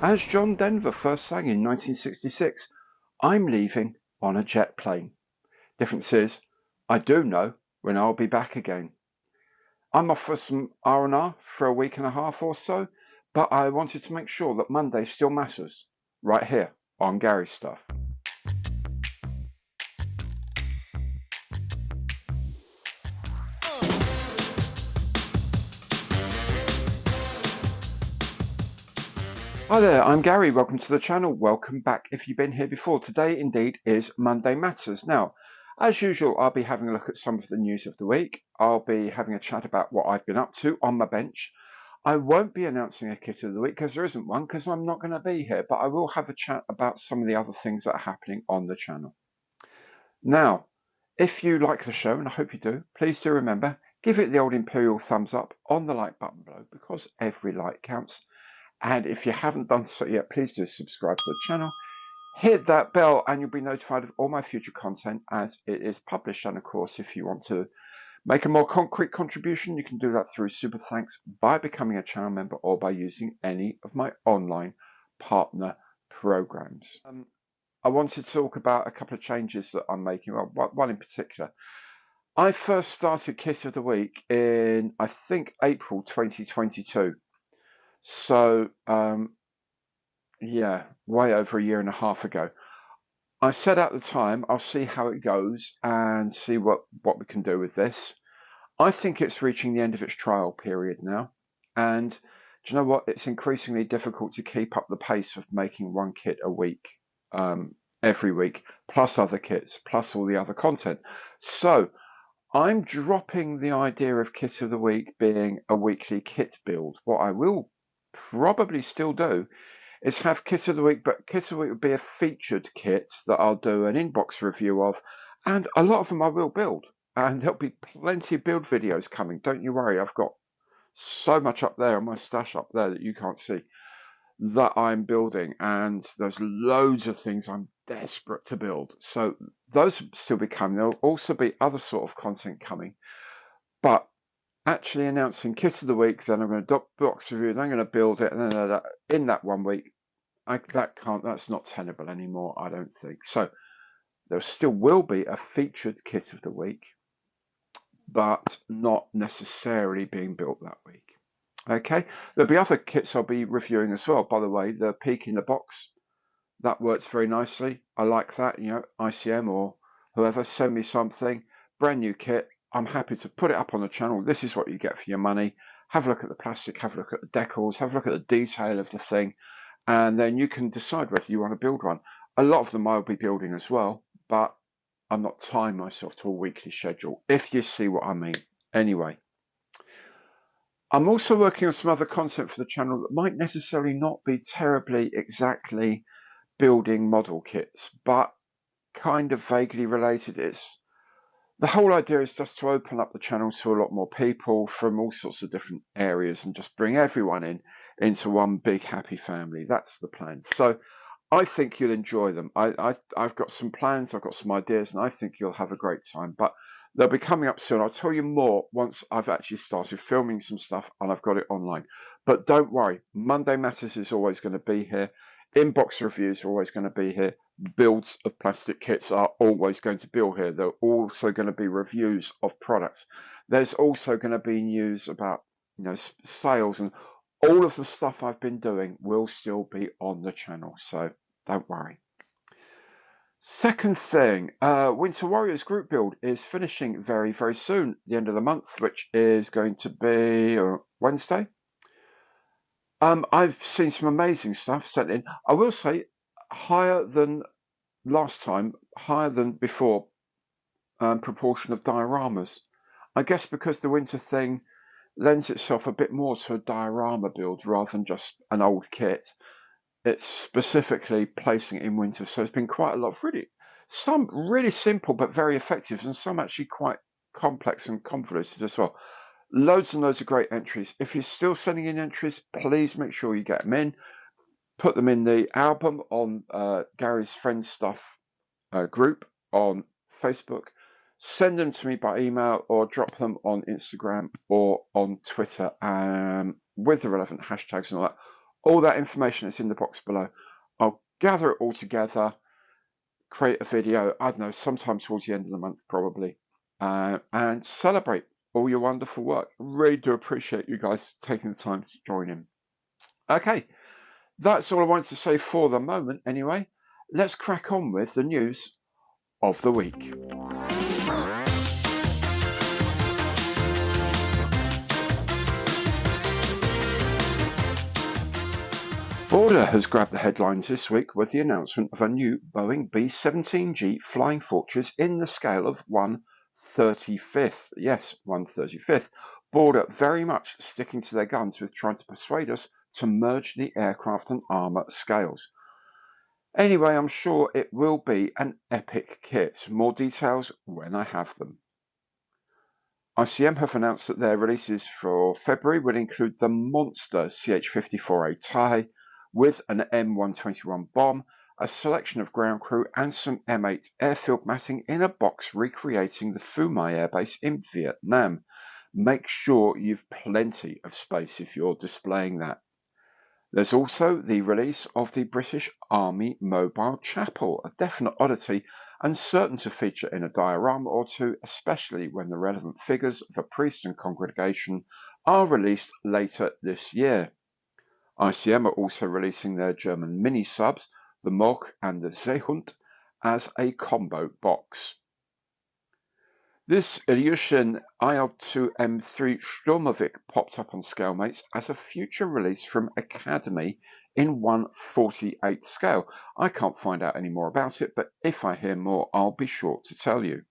As John Denver first sang in 1966, I'm leaving on a jet plane. Difference is, I do know when I'll be back again. I'm off for some R&R for a week and a half or so, but I wanted to make sure that Monday still matters, right here on Gary's Stuff. Hi there, I'm Gary. Welcome to the channel. Welcome back if you've been here before. Today indeed is Monday Matters. Now, as usual, I'll be having a look at some of the news of the week. I'll be having a chat about what I've been up to on my bench. I won't be announcing a kit of the week because there isn't one, because I'm not going to be here, but I will have a chat about some of the other things that are happening on the channel. Now, if you like the show, and I hope you do, please do remember, give it the old imperial thumbs up on the like button below, because every like counts. And if you haven't done so yet, please do subscribe to the channel. Hit that bell and you'll be notified of all my future content as it is published. And of course, if you want to make a more concrete contribution, you can do that through Super Thanks by becoming a channel member or by using any of my online partner programs. I wanted to talk about a couple of changes that I'm making. Well, one in particular. I first started Kit of the Week in, I think, April 2022. So, yeah, way over a year and a half ago. I said at the time, I'll see how it goes and see what we can do with this. I think it's reaching the end of its trial period now. And do you know what? It's increasingly difficult to keep up the pace of making one kit a week, every week, plus other kits, plus all the other content. So I'm dropping the idea of Kit of the Week being a weekly kit build. What I will probably still do is have Kit of the Week, but Kit of the Week would be a featured kit that I'll do an inbox review of, and a lot of them I will build, and there'll be plenty of build videos coming. Don't you worry, I've got so much up there on my stash up there that you can't see that I'm building, and there's loads of things I'm desperate to build. So those will still be coming. There'll also be other sort of content coming, but actually announcing Kit of the Week, then I'm going to box review, then I'm going to build it, and then in that 1 week, that's not tenable anymore, I don't think. So there still will be a featured Kit of the Week, but not necessarily being built that week. Okay, there'll be other kits I'll be reviewing as well. By the way, the Peek in the Box, that works very nicely. I like that. You know, ICM or whoever, send me something, brand new kit. I'm happy to put it up on the channel. This is what you get for your money. Have a look at the plastic, have a look at the decals, have a look at the detail of the thing, and then you can decide whether you want to build one. A lot of them I'll be building as well, but I'm not tying myself to a weekly schedule, if you see what I mean. Anyway, I'm also working on some other content for the channel that might necessarily not be terribly exactly building model kits, but kind of vaguely related. The whole idea is just to open up the channel to a lot more people from all sorts of different areas and just bring everyone into one big happy family. That's the plan. So I think you'll enjoy them. I've got some plans, I've got some ideas, and I think you'll have a great time. But they'll be coming up soon. I'll tell you more once I've actually started filming some stuff and I've got it online. But don't worry, Monday Matters is always going to be here. Inbox reviews are always going to be here. Builds of plastic kits are always going to be here. There are also going to be reviews of products. There's also going to be news about, you know, sales, and all of the stuff I've been doing will still be on the channel. So don't worry. Second thing, Winter Warriors group build is finishing very, very soon, the end of the month, which is going to be Wednesday. I've seen some amazing stuff sent in. I will say higher than last time, higher than before, proportion of dioramas. I guess because the winter thing lends itself a bit more to a diorama build rather than just an old kit. It's specifically placing it in winter, so it's been quite a lot of some really simple but very effective, and some actually quite complex and convoluted as well. Loads and loads of great entries. If you're still sending in entries, please make sure you get them in. Put them in the album on Gary's Friends Stuff group on Facebook. Send them to me by email or drop them on Instagram or on Twitter with the relevant hashtags and all that. All that information is in the box below. I'll gather it all together, create a video, I don't know, sometime towards the end of the month probably, and celebrate all your wonderful work. Really do appreciate you guys taking the time to join in. Okay, that's all I wanted to say for the moment anyway. Let's crack on with the news of the week. Border has grabbed the headlines this week with the announcement of a new Boeing B-17G Flying Fortress in the scale of 1/35th. Yes, 1/35th. Border very much sticking to their guns with trying to persuade us to merge the aircraft and armour scales. Anyway, I'm sure it will be an epic kit. More details when I have them. ICM have announced that their releases for February will include the monster CH-54A TIE with an M121 bomb, a selection of ground crew and some M8 airfield matting in a box recreating the Phu My airbase in Vietnam. Make sure you've plenty of space if you're displaying that. There's also the release of the British Army Mobile Chapel, a definite oddity and certain to feature in a diorama or two, especially when the relevant figures of a priest and congregation are released later this year. ICM are also releasing their German mini-subs, the Moch and the Seehund, as a combo box. This Ilyushin IL-2M3 Sturmovik popped up on Scalemates as a future release from Academy in 1/48th scale. I can't find out any more about it, but if I hear more, I'll be sure to tell you.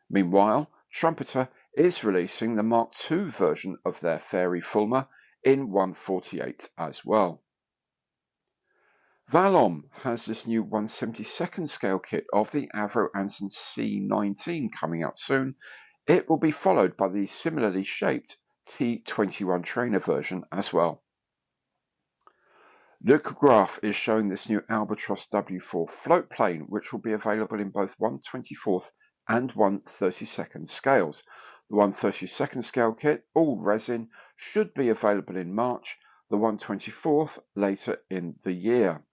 Meanwhile, Trumpeter is releasing the Mark II version of their Fairy Fulmer in 1/48th as well. VALOM has this new 1/72nd scale kit of the Avro Anson C19 coming out soon. It will be followed by the similarly shaped T21 trainer version as well. LUKGRAPH is showing this new Albatros W4 float plane, which will be available in both 1/24th and 1/32nd scales. The 1/32nd scale kit, all resin, should be available in March, the 1/24th later in the year.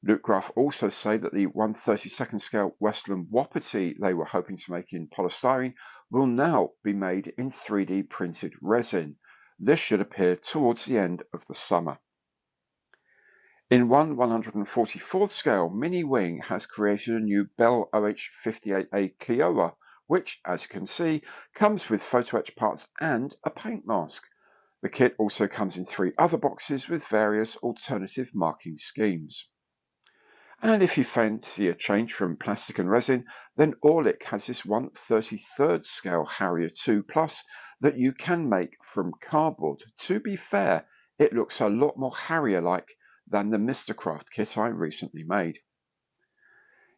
LUKGRAPH also say that the 1/32nd scale Westland Wapiti they were hoping to make in polystyrene will now be made in 3D printed resin. This should appear towards the end of the summer. In 1/144th scale, MINIWING has created a new Bell OH58A Kiowa, which, as you can see, comes with photo etch parts and a paint mask. The kit also comes in 3 other boxes with various alternative marking schemes. And if you fancy a change from plastic and resin, then ORLIK has this 1/33rd scale Harrier 2 Plus that you can make from cardboard. To be fair, it looks a lot more Harrier-like than the Mr. Craft kit I recently made.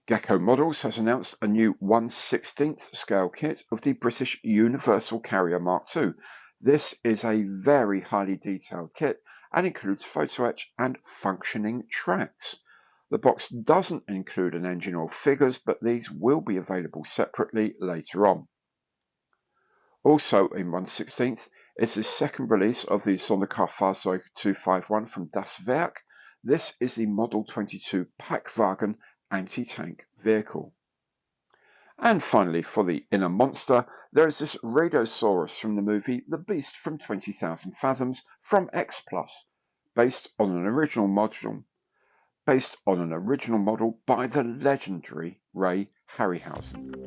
GECKO Models has announced a new 1/16th scale kit of the British Universal Carrier Mark II. This is a very highly detailed kit and includes photo etch and functioning tracks. The box doesn't include an engine or figures, but these will be available separately later on. Also in 1/16th is the second release of the Sonderkraftfahrzeug 251 from Das Werk. This is the Model 22 Packwagen anti-tank vehicle. And finally, for the inner monster, there is this Radosaurus from the movie The Beast from 20,000 Fathoms from X+, based on an original model by the legendary Ray Harryhausen.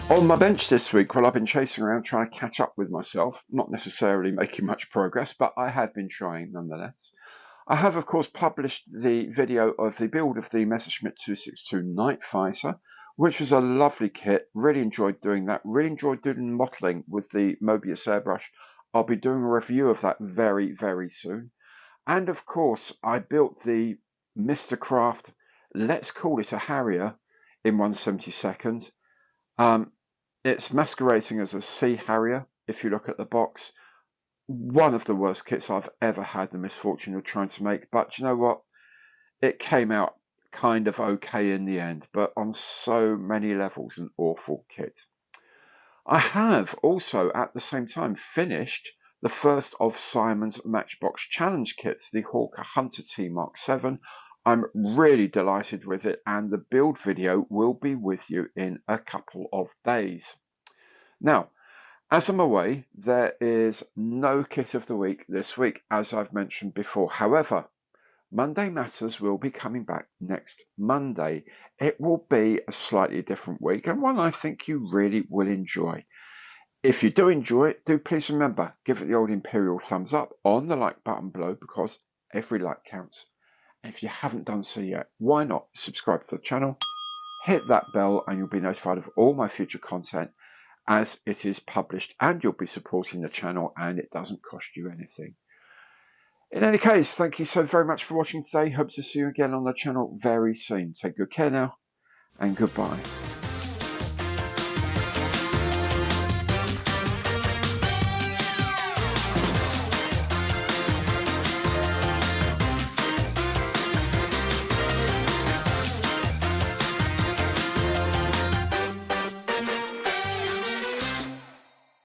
On my bench this week, well, I've been chasing around trying to catch up with myself, not necessarily making much progress, but I have been trying nonetheless. I have, of course, published the video of the build of the Messerschmitt 262 Night Fighter, which was a lovely kit. Really enjoyed doing that. Really enjoyed doing modelling with the Mobius airbrush. I'll be doing a review of that very, very soon. And of course, I built the Mr. Craft, let's call it a Harrier, in 1/72nd. It's masquerading as a Sea Harrier, if you look at the box. One of the worst kits I've ever had the misfortune of trying to make, but you know what? It came out kind of okay in the end, but on so many levels an awful kit. I have also at the same time finished the first of Simon's Matchbox Challenge kits, the Hawker Hunter T Mark 7. I'm really delighted with it, and the build video will be with you in a couple of days. Now, as I'm away, there is no kit of the week this week, as I've mentioned before. However, Monday Matters will be coming back next Monday. It will be a slightly different week, and one I think you really will enjoy. If you do enjoy it, do please remember, give it the old Imperial thumbs up on the like button below, because every like counts. And if you haven't done so yet, why not subscribe to the channel, hit that bell, and you'll be notified of all my future content as it is published, and you'll be supporting the channel, and it doesn't cost you anything. In any case, thank you so very much for watching today. Hope to see you again on the channel very soon. Take good care now, and goodbye.